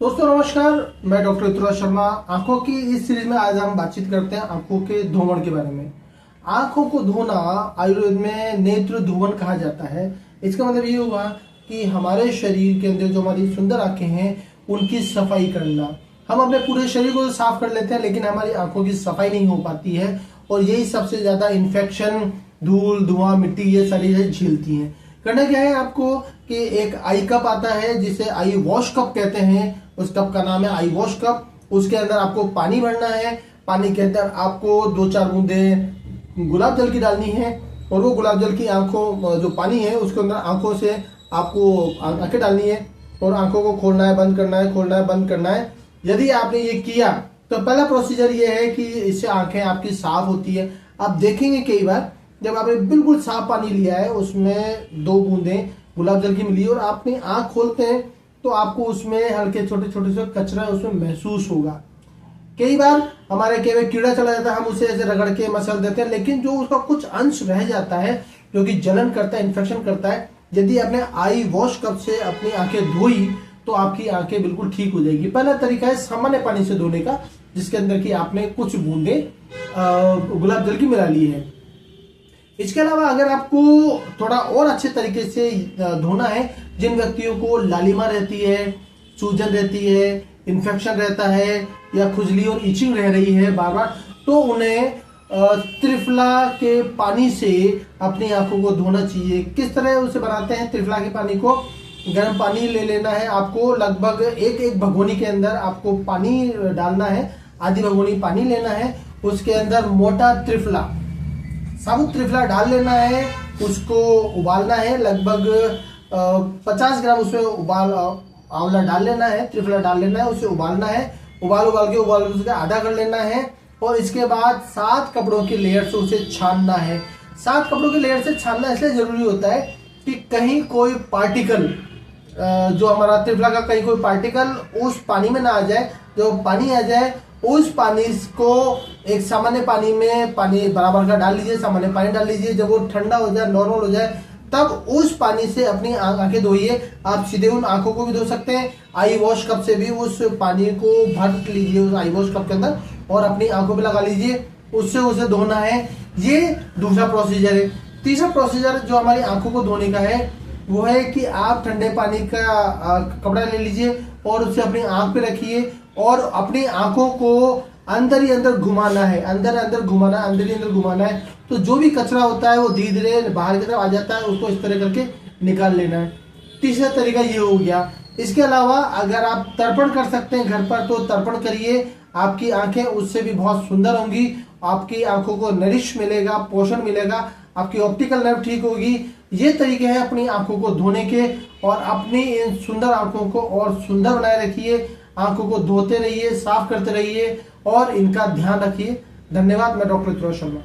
दोस्तों नमस्कार, मैं डॉक्टर ऋतुराज शर्मा। आंखों की इस सीरीज में आज हम बातचीत करते हैं आंखों के धोवन के बारे में। आंखों को धोना आयुर्वेद में नेत्र धोवन कहा जाता है। इसका मतलब ये हुआ कि हमारे शरीर के अंदर जो हमारी सुंदर आंखें हैं उनकी सफाई करना। हम अपने पूरे शरीर को साफ कर लेते हैं लेकिन हमारी आंखों की सफाई नहीं हो पाती है और यही सबसे ज्यादा इन्फेक्शन, धूल, धुआं, मिट्टी ये सारी झेलती हैं। करना क्या है आपको कि एक आई कप आता है जिसे आई वॉश कप कहते हैं। उस कप का नाम है आई वॉश कप। उसके अंदर आपको पानी भरना है। पानी के अंदर आपको 2-4 बूंदे गुलाब जल की डालनी है और वो गुलाब जल की आंखों जो पानी है उसके अंदर आंखों से आपको आंखें डालनी है और आंखों को खोलना है, बंद करना है, खोलना है, बंद करना है। यदि आपने ये किया तो पहला प्रोसीजर ये है कि इससे आंखें आपकी साफ होती है। आप देखेंगे कई बार जब आपने बिल्कुल साफ पानी लिया है, उसमें 2 बूंदें गुलाब जल की मिली और आपने आंख खोलते हैं तो आपको उसमें हल्के छोटे छोटे से कचरा उसमें महसूस होगा। कई बार हमारे केवल कीड़ा चला जाता है, हम उसे ऐसे रगड़ के मसल देते हैं, लेकिन जो उसका कुछ अंश रह जाता है जो कि जलन करता है, इन्फेक्शन करता है, यदि आपने आई वॉश कप से अपनी आंखें धोई तो आपकी आंखें बिल्कुल ठीक हो जाएगी। पहला तरीका है सामान्य पानी से धोने का, जिसके अंदर की आपने कुछ बूंदे गुलाब जल की मिला ली है। इसके अलावा अगर आपको थोड़ा और अच्छे तरीके से धोना है, जिन व्यक्तियों को लालिमा रहती है, सूजन रहती है, इन्फेक्शन रहता है या खुजली और इचिंग रह रही है बार बार, तो उन्हें त्रिफला के पानी से अपनी आंखों को धोना चाहिए। किस तरह उसे बनाते हैं? त्रिफला के पानी को गर्म पानी ले लेना है आपको, लगभग एक भगोनी के अंदर आपको पानी डालना है, आधी भगोनी पानी लेना है। उसके अंदर मोटा त्रिफला, साबुत त्रिफला डाल लेना है, उसको उबालना है। लगभग 50 ग्राम उसमें आंवला डाल लेना है, त्रिफला डाल लेना है, उसे उबालना है। उबाल के उसके आधा कर लेना है और इसके बाद 7 कपड़ों की लेयर से उसे छानना है। 7 कपड़ों की लेयर से छानना इसलिए जरूरी होता है कि कहीं कोई पार्टिकल, जो हमारा त्रिफला का कहीं कोई पार्टिकल उस पानी में ना आ जाए। जो पानी आ जाए उस पानी को एक सामान्य पानी में पानी बराबर का डाल लीजिए, सामान्य पानी डाल लीजिए। जब वो ठंडा हो जाए, नॉर्मल हो जाए, तब उस पानी से अपनी आंखें धोइए। आप सीधे उन आंखों को भी धो सकते हैं। आई वॉश कप से भी उस पानी को भर लीजिए उस आई वॉश कप के अंदर और अपनी आंखों पे लगा लीजिए, उससे उसे धोना है। ये दूसरा प्रोसीजर है। तीसरा प्रोसीजर जो हमारी आंखों को धोने का है वो है कि आप ठंडे पानी का कपड़ा ले लीजिए और उसे अपनी आंख पे रखिए और अपनी आंखों को अंदर ही अंदर घुमाना है, अंदर घुमाना है, अंदर ही अंदर घुमाना है। तो जो भी कचरा होता है वो धीरे धीरे बाहर की तरफ आ जाता है, उसको इस तरह करके निकाल लेना है। तीसरा तरीका ये हो गया। इसके अलावा अगर आप तर्पण कर सकते हैं घर पर तो तर्पण करिए। आपकी आंखें उससे भी बहुत सुंदर होंगी, आपकी आंखों को नरिश मिलेगा, पोषण मिलेगा, आपकी ऑप्टिकल नर्व ठीक होगी। ये तरीके हैं अपनी आंखों को धोने के और अपनी इन सुंदर आंखों को और सुंदर बनाए रखिए। आंखों को धोते रहिए, साफ करते रहिए और इनका ध्यान रखिए। धन्यवाद। मैं डॉक्टर ऋतुराज शर्मा।